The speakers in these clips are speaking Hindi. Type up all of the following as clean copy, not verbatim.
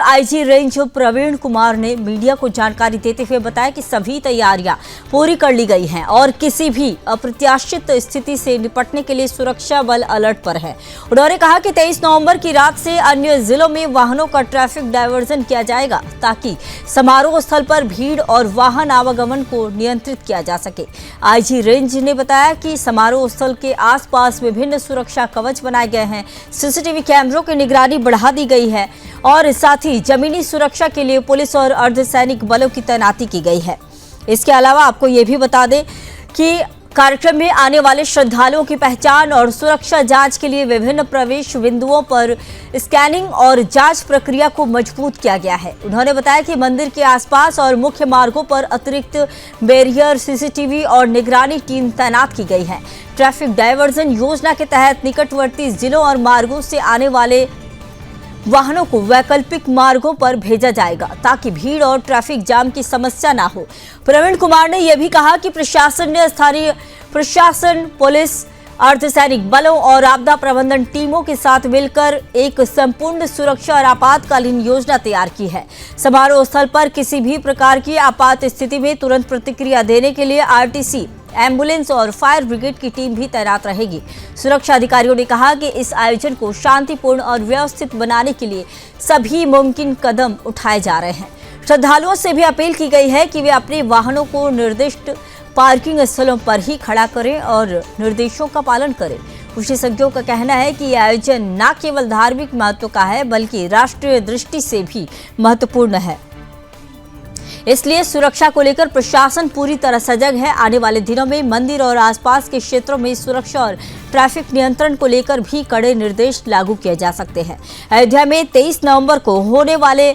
आईजी रेंज प्रवीण कुमार ने मीडिया को जानकारी देते हुए बताया कि सभी तैयारियां पूरी कर ली गई हैं और किसी भी अप्रत्याशित स्थिति से निपटने के लिए सुरक्षा बल अलर्ट पर है। उन्होंने कहा कि 23 नवंबर की रात से अन्य जिलों में वाहनों का ट्रैफिक डायवर्जन किया जाएगा ताकि समारोह स्थल पर भीड़ और वाहन आवागमन को नियंत्रित किया जा सके। आईजी रेंज ने बताया कि समारोह स्थल के आसपास विभिन्न सुरक्षा कवच बनाए गए हैं, सीसीटीवी कैमरों की निगरानी बढ़ा दी गई है और साथ ही जमीनी सुरक्षा के लिए पुलिस और अर्धसैनिक बलों की तैनाती की गई है। इसके अलावा आपको ये भी बता दें कि कार्यक्रम में आने वाले श्रद्धालुओं की पहचान और सुरक्षा जांच के लिए विभिन्न प्रवेश बिंदुओं पर स्कैनिंग और जांच प्रक्रिया को मजबूत किया गया है। उन्होंने बताया कि मंदिर के आसपास और मुख्य मार्गों पर अतिरिक्त बैरियर, सीसीटीवी और निगरानी टीम तैनात की गई है। ट्रैफिक डायवर्जन योजना के तहत निकटवर्ती जिलों और मार्गों से आने वाले वाहनों को वैकल्पिक मार्गों पर भेजा जाएगा ताकि भीड़ और ट्रैफिक जाम की समस्या ना हो। प्रवीण कुमार ने यह भी कहा कि प्रशासन ने स्थानीय प्रशासन, पुलिस, अर्धसैनिक बलों और आपदा प्रबंधन टीमों के साथ मिलकर एक संपूर्ण सुरक्षा और आपातकालीन योजना तैयार की है। समारोह स्थल पर किसी भी प्रकार की आपात स्थिति में तुरंत प्रतिक्रिया देने के लिए आरटीसी, एम्बुलेंस और फायर ब्रिगेड की टीम भी तैनात रहेगी। सुरक्षा अधिकारियों ने कहा कि इस आयोजन को शांतिपूर्ण और व्यवस्थित बनाने के लिए सभी मुमकिन कदम उठाए जा रहे हैं। श्रद्धालुओं से भी अपील की गई है कि वे अपने वाहनों को निर्दिष्ट पार्किंग स्थलों पर ही खड़ा करें और निर्देशों का पालन करें। विशेषज्ञों का कहना है कि यह आयोजन न केवल धार्मिक महत्व का है बल्कि राष्ट्रीय दृष्टि से भी महत्वपूर्ण है। इसलिए सुरक्षा को लेकर प्रशासन पूरी तरह सजग है। आने वाले दिनों में मंदिर और आसपास के क्षेत्रों में सुरक्षा और ट्रैफिक नियंत्रण को लेकर भी कड़े निर्देश लागू किए जा सकते हैं। अयोध्या में 23 नवंबर को होने वाले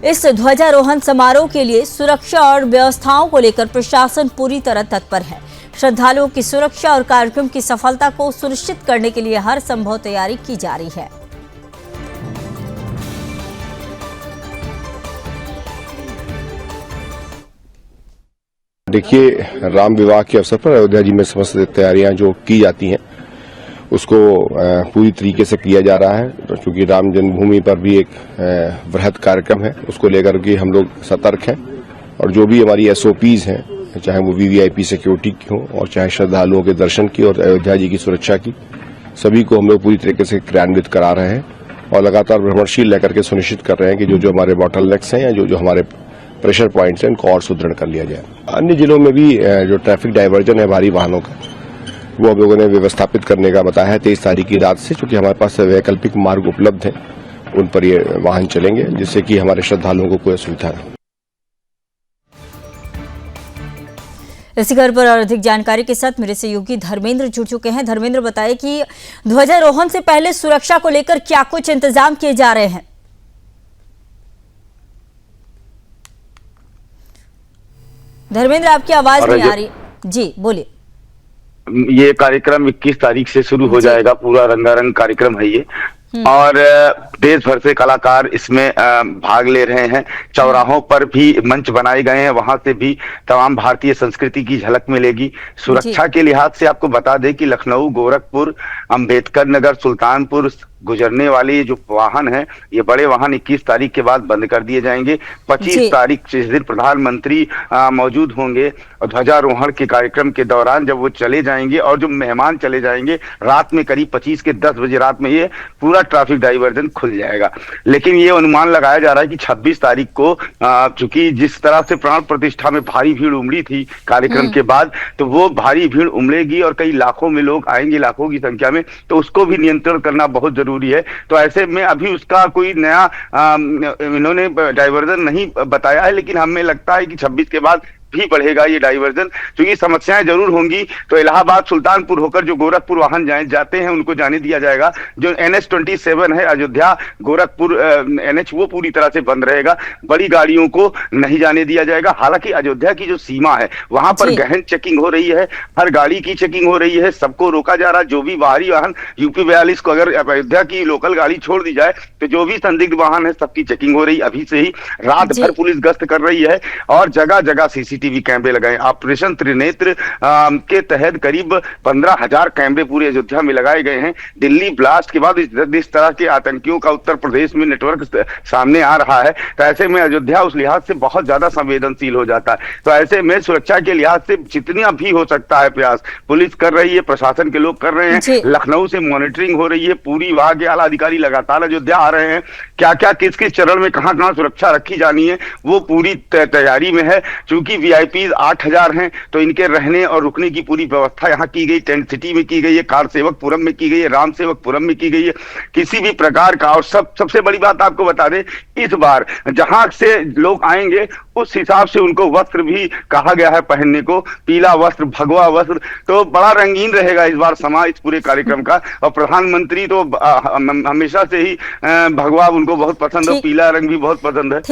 इस ध्वजारोहण समारोह के लिए सुरक्षा और व्यवस्थाओं को लेकर प्रशासन पूरी तरह तत्पर है। श्रद्धालुओं की सुरक्षा और कार्यक्रम की सफलता को सुनिश्चित करने के लिए हर संभव तैयारी की जा रही है। देखिए, राम विवाह के अवसर पर अयोध्या जी में समस्त तैयारियां जो की जाती हैं उसको पूरी तरीके से किया जा रहा है, क्योंकि राम जन्मभूमि पर भी एक वृहद कार्यक्रम है। उसको लेकर के हम लोग सतर्क हैं और जो भी हमारी एसओपीज हैं, चाहे वो वीवीआईपी सिक्योरिटी की हो और चाहे श्रद्धालुओं के दर्शन की और अयोध्या जी की सुरक्षा की, सभी को हम लोग पूरी तरीके से क्रियान्वित करा रहे हैं और लगातार भ्रमणशील लेकर के सुनिश्चित कर रहे हैं कि जो हमारे बॉटलनेक्स हैं या जो हमारे प्रेशर पॉइंट्स हैं उनको और सुदृढ़ कर लिया जाए। अन्य जिलों में भी जो ट्रैफिक डायवर्जन है भारी वाहनों का, वो हम लोगों ने व्यवस्थापित करने का बताया है 23 तारीख की रात से, क्योंकि हमारे पास वैकल्पिक मार्ग उपलब्ध हैं, उन पर ये वाहन चलेंगे जिससे कि हमारे श्रद्धालुओं को कोई असुविधा न। इसी खबर पर और अधिक जानकारी के साथ मेरे सहयोगी धर्मेंद्र जुड़ चुके हैं। धर्मेंद्र, बताएं कि ध्वजारोहण से पहले सुरक्षा को लेकर क्या कुछ इंतजाम किए जा रहे हैं? धर्मेंद्र, आपकी आवाज नहीं आ रही। जी बोलिए। ये कार्यक्रम 21 तारीख से शुरू हो जाएगा। पूरा रंगारंग कार्यक्रम है ये और देश भर से कलाकार इसमें भाग ले रहे हैं। चौराहों पर भी मंच बनाए गए हैं, वहां से भी तमाम भारतीय संस्कृति की झलक मिलेगी। सुरक्षा के लिहाज से आपको बता दें कि लखनऊ, गोरखपुर, अंबेडकर नगर, सुल्तानपुर गुजरने वाले जो वाहन हैं, ये बड़े वाहन 21 तारीख के बाद बंद कर दिए जाएंगे। 25 तारीख जिस दिन प्रधानमंत्री मौजूद होंगे और ध्वजारोहण के कार्यक्रम के दौरान जब वो चले जाएंगे और जो मेहमान चले जाएंगे, रात में करीब 25 के 10 बजे रात में ये पूरा ट्रैफिक डाइवर्जन खुल जाएगा। लेकिन ये अनुमान लगाया जा रहा है कि 26 तारीख को चूंकि जिस तरह से प्राण प्रतिष्ठा में भारी भीड़ उमड़ी थी कार्यक्रम के बाद, तो वो भारी भीड़ उमड़ेगी और कई लाखों में लोग आएंगे, लाखों की संख्या में, तो उसको भी नियंत्रण करना बहुत जरूरी है। तो ऐसे में अभी उसका कोई नया इन्होंने डाइवर्जन नहीं बताया है, लेकिन हमें लगता है कि 26 के बाद भी बढ़ेगा ये डाइवर्जन, क्योंकि समस्याएं जरूर होंगी। तो इलाहाबाद, सुल्तानपुर होकर जो गोरखपुर वाहन जाते हैं उनको जाने दिया जाएगा। जो NH-27 है अयोध्या गोरखपुर NH, वो पूरी तरह से बंद रहेगा। बड़ी गाड़ियों को नहीं जाने दिया जाएगा। हालांकि अयोध्या की जो सीमा है वहां पर गहन चेकिंग हो रही है, हर गाड़ी की चेकिंग हो रही है, सबको रोका जा रहा है। जो भी बाहरी वाहन यूपी 42 को अगर अयोध्या की लोकल गाड़ी छोड़ दी जाए तो जो भी संदिग्ध वाहन है सबकी चेकिंग हो रही। अभी से ही रात भर पुलिस गश्त कर रही है और जगह जगह CCTV सीसीटीवी कैमरे लगाए। ऑपरेशन त्रिनेत्र के तहत करीब 15,000 कैमरे पूरे अयोध्या में लगाए गए हैं। दिल्ली ब्लास्ट के बाद इस तरह के आतंकियों का उत्तर प्रदेश में नेटवर्क सामने आ रहा है, तो ऐसे में अयोध्या उस लिहाज से बहुत ज्यादा संवेदनशील हो जाता है। तो ऐसे में सुरक्षा के लिहाज से जितना भी हो सकता है प्रयास पुलिस कर रही है, प्रशासन के लोग कर रहे हैं। लखनऊ से मॉनिटरिंग हो रही है, पूरी वहां के आला अधिकारी लगातार अयोध्या आ रहे हैं। क्या क्या किस किस चरण में कहां कहां सुरक्षा रखी जानी है वो पूरी तैयारी में है। चूंकि वीआईपी 8,000 हैं तो इनके रहने और रुकने की पूरी व्यवस्था यहाँ की गई, टेंट सिटी में की गई है, कार सेवकपुरम में की गई है, राम सेवकपुरम में की गई है। किसी भी प्रकार का, और सबसे बड़ी बात आपको बता दें, इस बार जहां से लोग आएंगे उस हिसाब से उनको वस्त्र भी कहा गया है पहनने को, पीला वस्त्र, भगवा वस्त्र। तो बड़ा रंगीन रहेगा इस बार समा इस पूरे कार्यक्रम का। और प्रधानमंत्री तो हमेशा से ही भगवा उनको बहुत पसंद है, पीला रंग भी बहुत पसंद है।